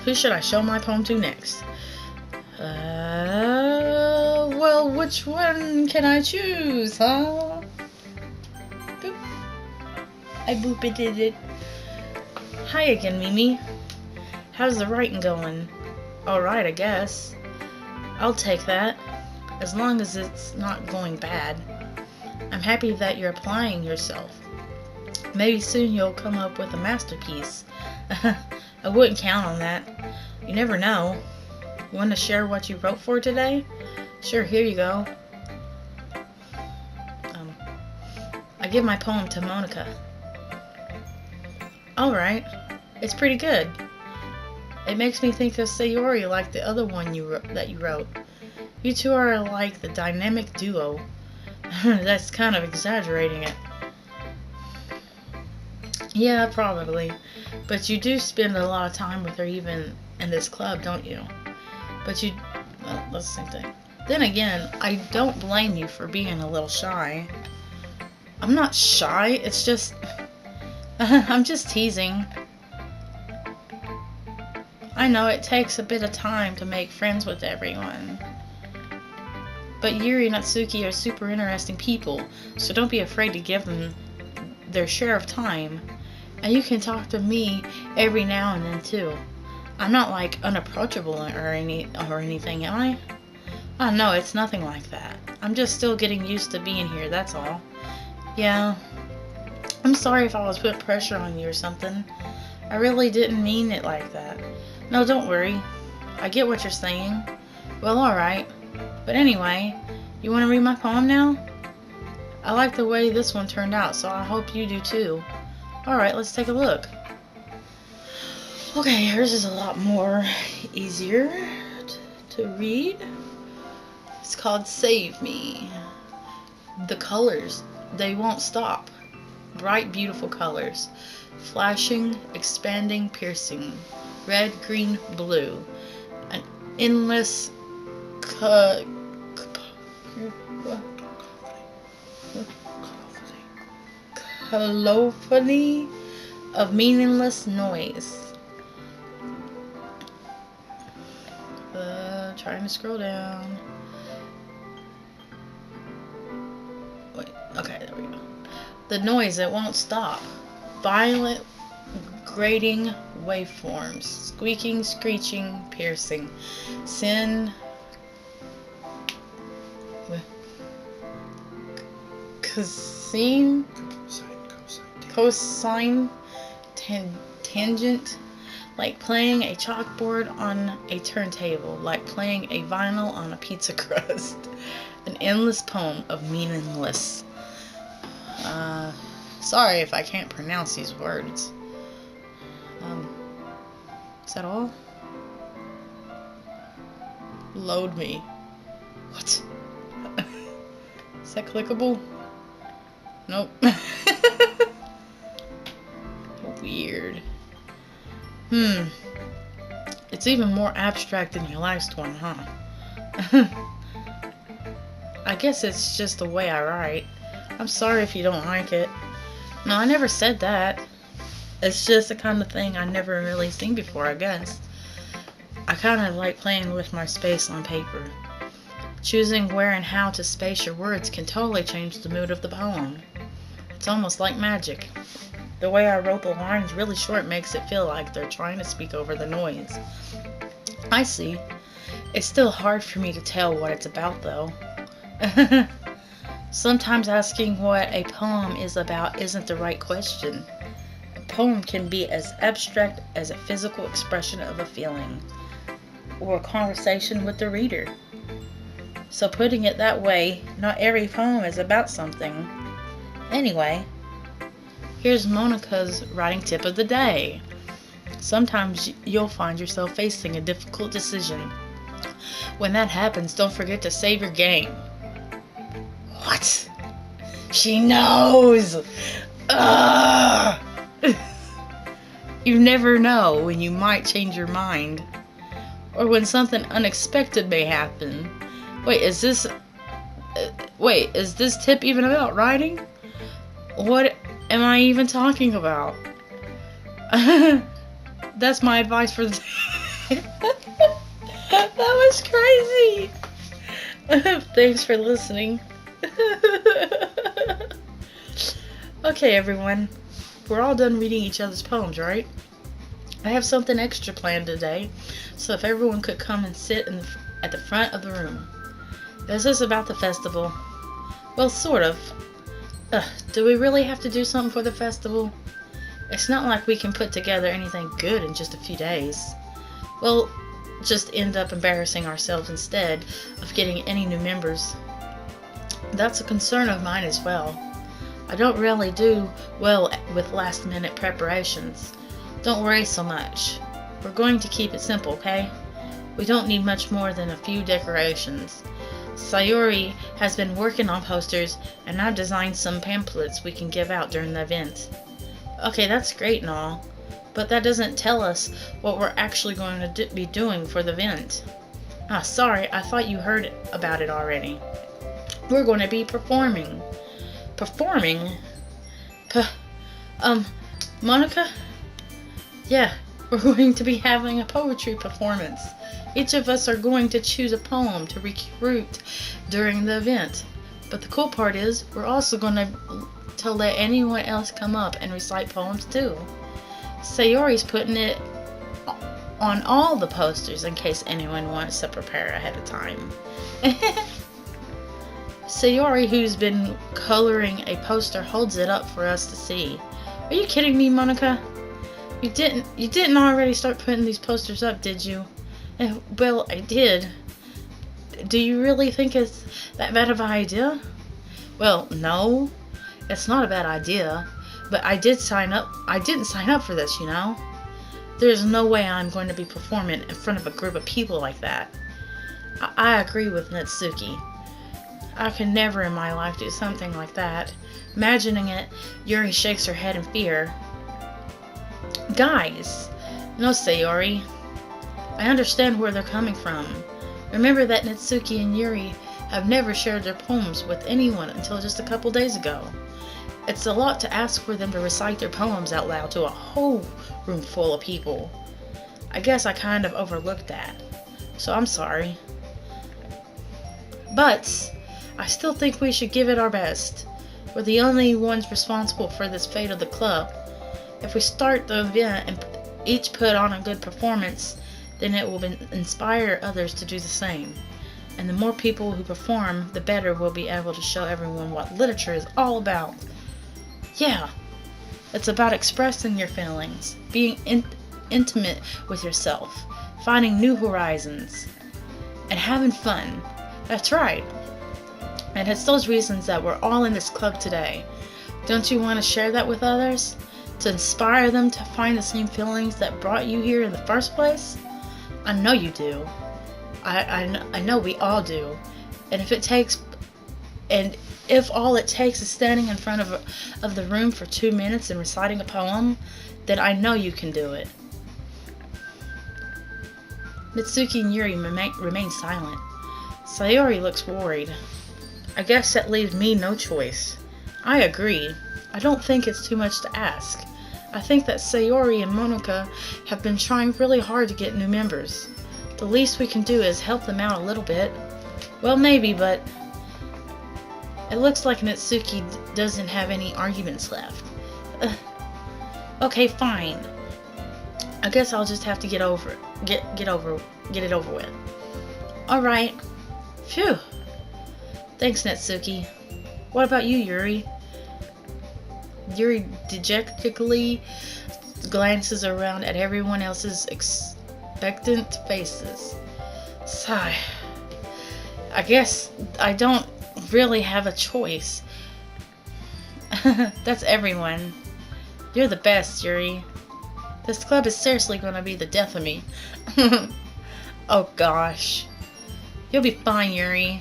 Who should I show my poem to next? Well, which one can I choose, huh? Boop. I booped it. Hi again, Mimi. How's the writing going? Alright, I guess. I'll take that, as long as it's not going bad. I'm happy that you're applying yourself. Maybe soon you'll come up with a masterpiece. I wouldn't count on that. You never know. You want to share what you wrote for today? Sure, here you go. I give my poem to Monica. Alright, it's pretty good. It makes me think of Sayori like the other one that you wrote. You two are like the dynamic duo. That's kind of exaggerating it. Yeah, probably. But you do spend a lot of time with her even in this club, don't you? Well, that's the same thing. Then again, I don't blame you for being a little shy. I'm not shy, it's just... I'm just teasing. I know it takes a bit of time to make friends with everyone. But Yuri and Natsuki are super interesting people, so don't be afraid to give them their share of time. And you can talk to me every now and then too. I'm not like unapproachable or anything, am I? Oh no, it's nothing like that. I'm just still getting used to being here, that's all. Yeah. I'm sorry if I was putting pressure on you or something. I really didn't mean it like that. No, don't worry. I get what you're saying. Well, alright. But anyway, you want to read my poem now? I like the way this one turned out, so I hope you do too. Alright, let's take a look. Okay, yours is a lot more easier to read. It's called Save Me. The colors, they won't stop. Bright, beautiful colors. Flashing, expanding, piercing. Red, green, blue. An endless cacophony of meaningless noise. Trying to scroll down. Wait, okay, there we go. The noise, it won't stop. Violent, grating waveforms. Squeaking, screeching, piercing. Sin. Cosine. Tangent. Like playing a chalkboard on a turntable. Like playing a vinyl on a pizza crust. An endless poem of meaningless. Sorry if I can't pronounce these words. Is that all? Load me. What? Is that clickable? Nope. Weird. It's even more abstract than your last one, huh? I guess it's just the way I write. I'm sorry if you don't like it. No, I never said that. It's just the kind of thing I never really seen before, I guess. I kind of like playing with my space on paper. Choosing where and how to space your words can totally change the mood of the poem. It's almost like magic. The way I wrote the lines really short makes it feel like they're trying to speak over the noise. I see. It's still hard for me to tell what it's about, though. Sometimes asking what a poem is about isn't the right question. poem can be as abstract as a physical expression of a feeling or a conversation with the reader. So putting it that way, not every poem is about something. Anyway, here's Monica's writing tip of the day. Sometimes you'll find yourself facing a difficult decision. When that happens, don't forget to save your game. What? She knows! Ugh! You never know when you might change your mind, or when something unexpected may happen. Wait, is this tip even about writing? What am I even talking about? That's my advice for the day. That was crazy. Thanks for listening. Okay, everyone. We're all done reading each other's poems, right? I have something extra planned today, so if everyone could come and sit at the front of the room. Is this about the festival? Well, sort of. Do we really have to do something for the festival? It's not like we can put together anything good in just a few days. We'll just end up embarrassing ourselves instead of getting any new members. That's a concern of mine as well. I don't really do well with last-minute preparations. Don't worry so much. We're going to keep it simple, okay? We don't need much more than a few decorations. Sayori has been working on posters, and I've designed some pamphlets we can give out during the event. Okay, that's great and all, but that doesn't tell us what we're actually going to be doing for the event. Sorry, I thought you heard about it already. We're going to be performing. Performing? Monica? Yeah, we're going to be having a poetry performance. Each of us are going to choose a poem to recruit during the event. But the cool part is, we're also going to let anyone else come up and recite poems too. Sayori's putting it on all the posters in case anyone wants to prepare ahead of time. Sayori, who's been coloring a poster, holds it up for us to see. Are you kidding me, Monica? You didn't already start putting these posters up, did you? Well, I did. Do you really think it's that bad of an idea? Well, no. It's not a bad idea, but I didn't sign up for this, you know? There's no way I'm going to be performing in front of a group of people like that. I agree with Natsuki. I could never in my life do something like that. Imagining it, Yuri shakes her head in fear. Guys, no, Sayori. I understand where they're coming from. Remember that Natsuki and Yuri have never shared their poems with anyone until just a couple days ago. It's a lot to ask for them to recite their poems out loud to a whole room full of people. I guess I kind of overlooked that, so I'm sorry. But I still think we should give it our best. We're the only ones responsible for this fate of the club. If we start the event and each put on a good performance, then it will inspire others to do the same. And the more people who perform, the better we'll be able to show everyone what literature is all about. Yeah, it's about expressing your feelings, being intimate with yourself, finding new horizons, and having fun. That's right. And it's those reasons that we're all in this club today. Don't you want to share that with others? To inspire them to find the same feelings that brought you here in the first place? I know you do. I know we all do. And if all it takes is standing in front of the room for 2 minutes and reciting a poem, then I know you can do it. Mitsuki and Yuri remain silent. Sayori looks worried. I guess that leaves me no choice. I agree. I don't think it's too much to ask. I think that Sayori and Monica have been trying really hard to get new members. The least we can do is help them out a little bit. Well, maybe, but it looks like Natsuki doesn't have any arguments left. Okay, fine. I guess I'll just have to get it over with. All right. Phew. Thanks, Natsuki. What about you, Yuri? Yuri dejectedly glances around at everyone else's expectant faces. Sigh. I guess I don't really have a choice. That's everyone. You're the best, Yuri. This club is seriously gonna be the death of me. Oh gosh. You'll be fine, Yuri.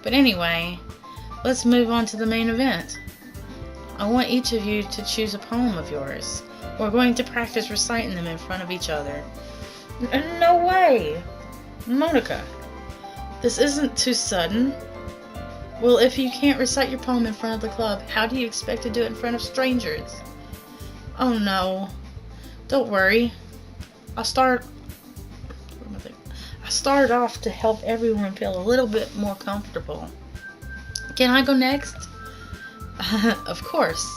But anyway, let's move on to the main event. I want each of you to choose a poem of yours. We're going to practice reciting them in front of each other. No way! Monica, this isn't too sudden. Well, if you can't recite your poem in front of the club, how do you expect to do it in front of strangers? Oh no. Don't worry. I started off to help everyone feel a little bit more comfortable. Can I go next? Of course.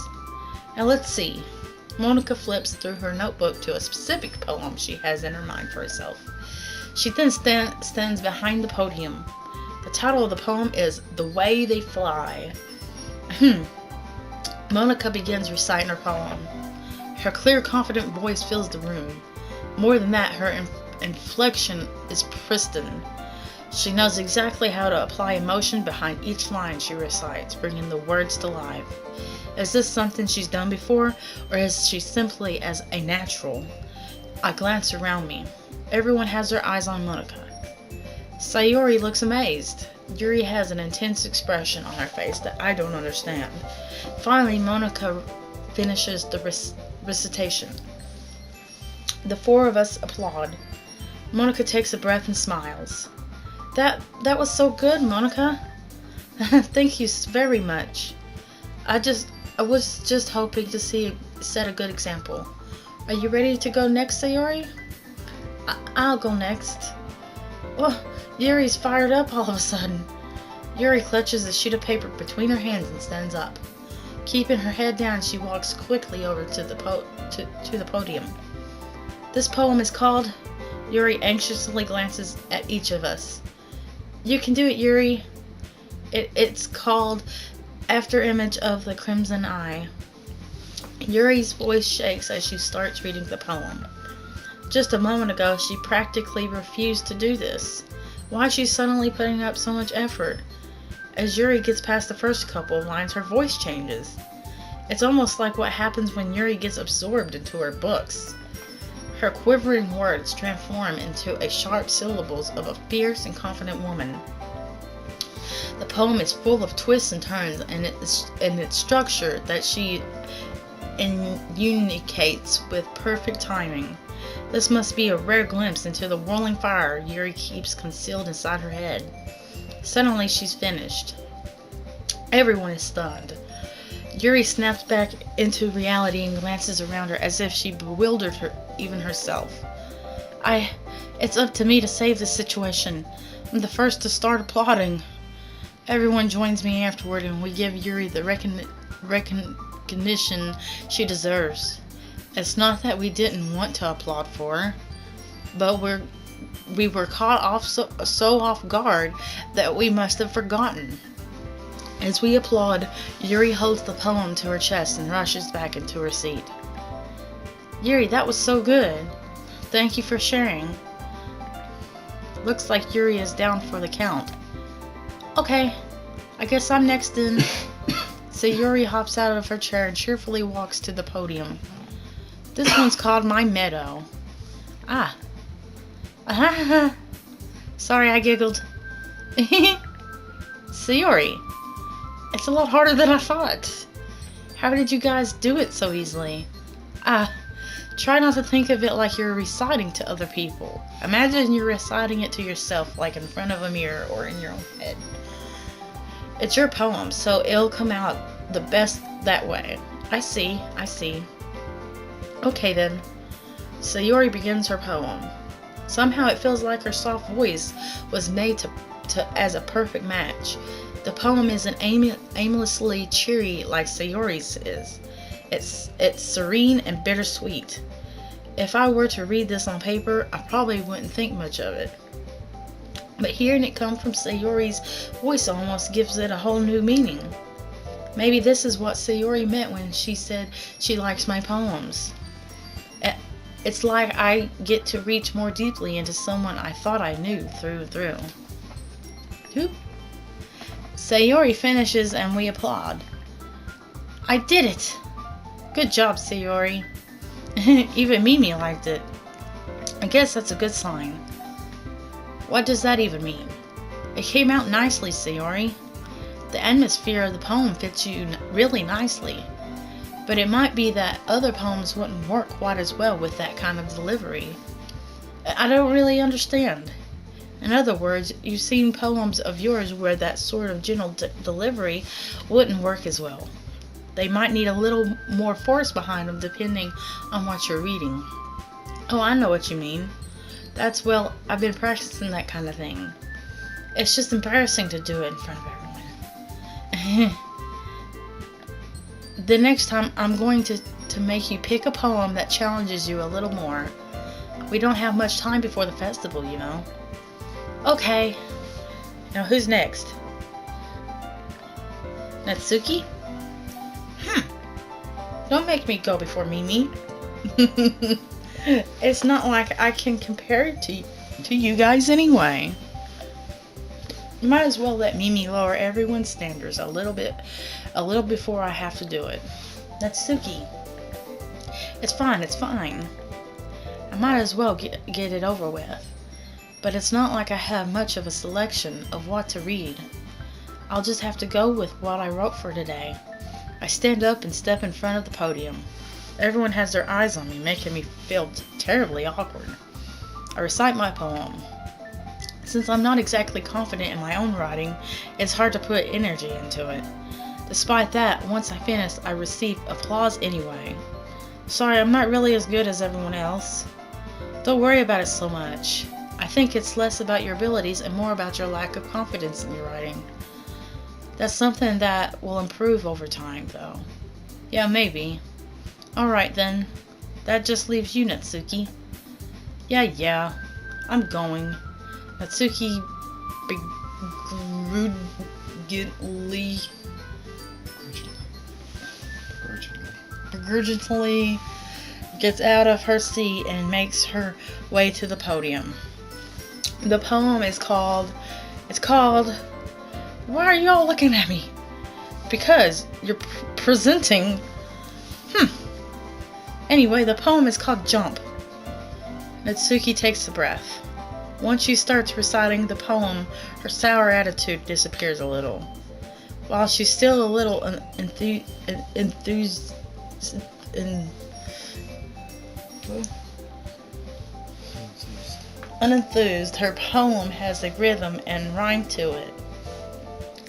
Now let's see. Monica flips through her notebook to a specific poem she has in her mind for herself. She then stands behind the podium. The title of the poem is The Way They Fly. Monica begins reciting her poem. Her clear, confident voice fills the room. More than that, her inflection is pristine. She knows exactly how to apply emotion behind each line she recites, bringing the words to life. Is this something she's done before, or is she simply as a natural? I glance around me. Everyone has their eyes on Monica. Sayori looks amazed. Yuri has an intense expression on her face that I don't understand. Finally, Monica finishes the recitation. The four of us applaud. Monica takes a breath and smiles. That was so good, Monica. Thank you very much. I was just hoping to set a good example. Are you ready to go next, Sayori? I'll go next. Oh, Yuri's fired up all of a sudden. Yuri clutches a sheet of paper between her hands and stands up. Keeping her head down, she walks quickly over to the podium. This poem is called... Yuri anxiously glances at each of us. You can do it, Yuri. It's called After Image of the Crimson Eye. Yuri's voice shakes as she starts reading the poem. Just a moment ago, she practically refused to do this. Why is she suddenly putting up so much effort? As Yuri gets past the first couple of lines, her voice changes. It's almost like what happens when Yuri gets absorbed into her books. Her quivering words transform into a sharp syllables of a fierce and confident woman. The poem is full of twists and turns, and its structure that she communicates with perfect timing. This must be a rare glimpse into the whirling fire Yuri keeps concealed inside her head. Suddenly, she's finished. Everyone is stunned. Yuri snaps back into reality and glances around her as if she bewildered her, even herself. It's up to me to save this situation. I'm the first to start applauding. Everyone joins me afterward and we give Yuri the recognition she deserves. It's not that we didn't want to applaud for her, but we were caught off so off guard that we must have forgotten. As we applaud, Yuri holds the poem to her chest and rushes back into her seat. Yuri, that was so good. Thank you for sharing. Looks like Yuri is down for the count. Okay, I guess I'm next then. So Yuri hops out of her chair and cheerfully walks to the podium. This one's called My Meadow. Sorry, I giggled. Sayori, it's a lot harder than I thought. How did you guys do it so easily? Try not to think of it like you're reciting to other people. Imagine you're reciting it to yourself, like in front of a mirror or in your own head. It's your poem, so it'll come out the best that way. I see. Okay then. Sayori begins her poem. Somehow it feels like her soft voice was made as a perfect match. The poem isn't aimlessly cheery like Sayori's is. It's serene and bittersweet. If I were to read this on paper, I probably wouldn't think much of it. But hearing it come from Sayori's voice almost gives it a whole new meaning. Maybe this is what Sayori meant when she said she likes my poems. It's like I get to reach more deeply into someone I thought I knew through and through. Whoop. Sayori finishes and we applaud. I did it! Good job, Sayori. Even Mimi liked it. I guess that's a good sign. What does that even mean? It came out nicely, Sayori. The atmosphere of the poem fits you really nicely. But it might be that other poems wouldn't work quite as well with that kind of delivery. I don't really understand. In other words, you've seen poems of yours where that sort of gentle delivery wouldn't work as well. They might need a little more force behind them depending on what you're reading. Oh, I know what you mean. Well, I've been practicing that kind of thing. It's just embarrassing to do it in front of everyone. The next time, I'm going to make you pick a poem that challenges you a little more. We don't have much time before the festival, you know. Okay. Now who's next? Natsuki? Don't make me go before Mimi. It's not like I can compare it to you guys anyway. You might as well let Mimi lower everyone's standards a little before I have to do it. Natsuki. It's fine. I might as well get it over with. But it's not like I have much of a selection of what to read. I'll just have to go with what I wrote for today. I stand up and step in front of the podium. Everyone has their eyes on me, making me feel terribly awkward. I recite my poem. Since I'm not exactly confident in my own writing, it's hard to put energy into it. Despite that, once I finish, I receive applause anyway. Sorry, I'm not really as good as everyone else. Don't worry about it so much. I think it's less about your abilities and more about your lack of confidence in your writing. That's something that will improve over time, though. Yeah, maybe. Alright then. That just leaves you, Natsuki. Yeah. I'm going. Natsuki begrudgingly gets out of her seat and makes her way to the podium. The poem is called... Why are y'all looking at me? Because you're presenting... Anyway, the poem is called Jump. Natsuki takes a breath. Once she starts reciting the poem, her sour attitude disappears a little. While she's still a little unenthused, her poem has a rhythm and rhyme to it.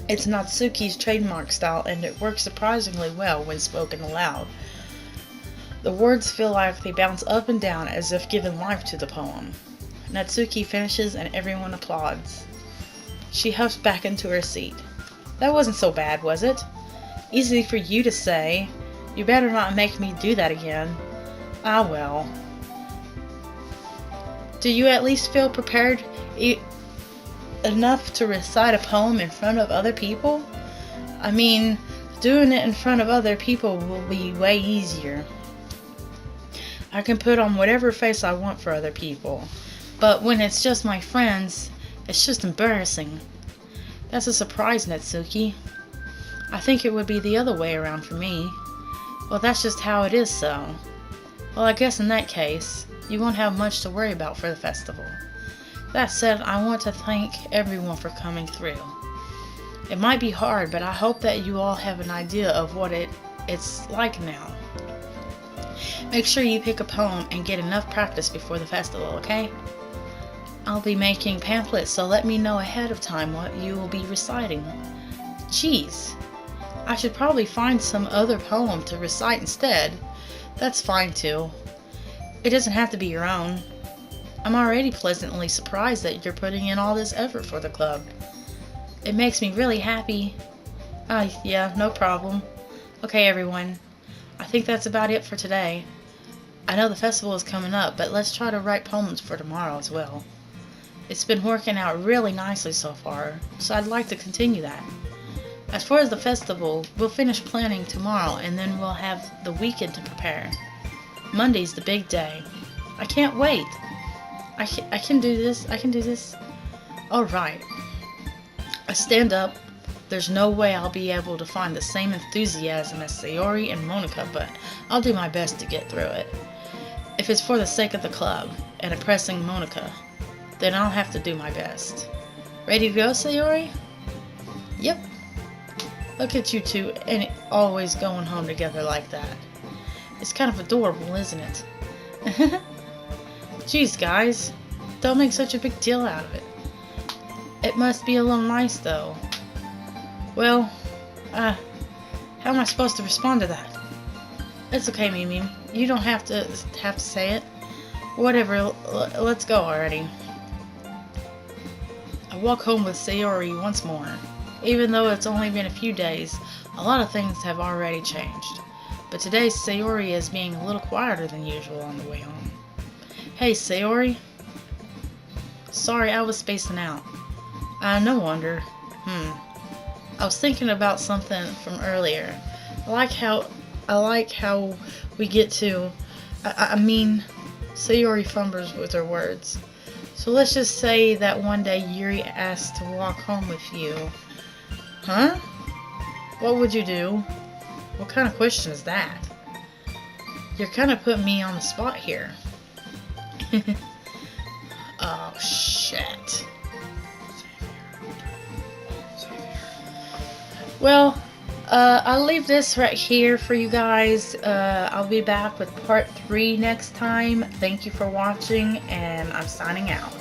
It's Natsuki's trademark style, and it works surprisingly well when spoken aloud. The words feel like they bounce up and down as if giving life to the poem. Natsuki finishes and everyone applauds. She huffs back into her seat. That wasn't so bad, was it? Easy for you to say. You better not make me do that again. Ah well. Do you at least feel prepared enough to recite a poem in front of other people? I mean, doing it in front of other people will be way easier. I can put on whatever face I want for other people. But when it's just my friends, it's just embarrassing. That's a surprise, Natsuki. I think it would be the other way around for me. Well, that's just how it is, so. Well, I guess in that case, you won't have much to worry about for the festival. That said, I want to thank everyone for coming through. It might be hard, but I hope that you all have an idea of what it's like now. Make sure you pick a poem and get enough practice before the festival, okay? I'll be making pamphlets, so let me know ahead of time what you will be reciting. Geez, I should probably find some other poem to recite instead. That's fine too. It doesn't have to be your own. I'm already pleasantly surprised that you're putting in all this effort for the club. It makes me really happy. Yeah, no problem. Okay, everyone. I think that's about it for today. I know the festival is coming up, but let's try to write poems for tomorrow as well. It's been working out really nicely so far, so I'd like to continue that. As far as the festival, we'll finish planning tomorrow and then we'll have the weekend to prepare. Monday's the big day. I can't wait. I can do this. I can do this. Alright. I stand up. There's no way I'll be able to find the same enthusiasm as Sayori and Monica, but I'll do my best to get through it. If it's for the sake of the club and oppressing Monica, then I'll have to do my best. Ready to go, Sayori? Yep. Look at you two, and always going home together like that. It's kind of adorable, isn't it? Jeez, guys. Don't make such a big deal out of it. It must be a little nice, though. Well, how am I supposed to respond to that? It's okay, Mimi. You don't have to say it. Whatever, let's go already. I walk home with Sayori once more. Even though it's only been a few days, a lot of things have already changed. But today, Sayori is being a little quieter than usual on the way home. Hey, Sayori. Sorry, I was spacing out. No wonder. I was thinking about something from earlier. I like how we get to... I mean, Sayori fumbles with her words. So let's just say that one day Yuri asked to walk home with you. Huh? What would you do? What kind of question is that? You're kind of putting me on the spot here. Oh, shit. Well, I'll leave this right here for you guys. I'll be back with part 3 next time. Thank you for watching, and I'm signing out.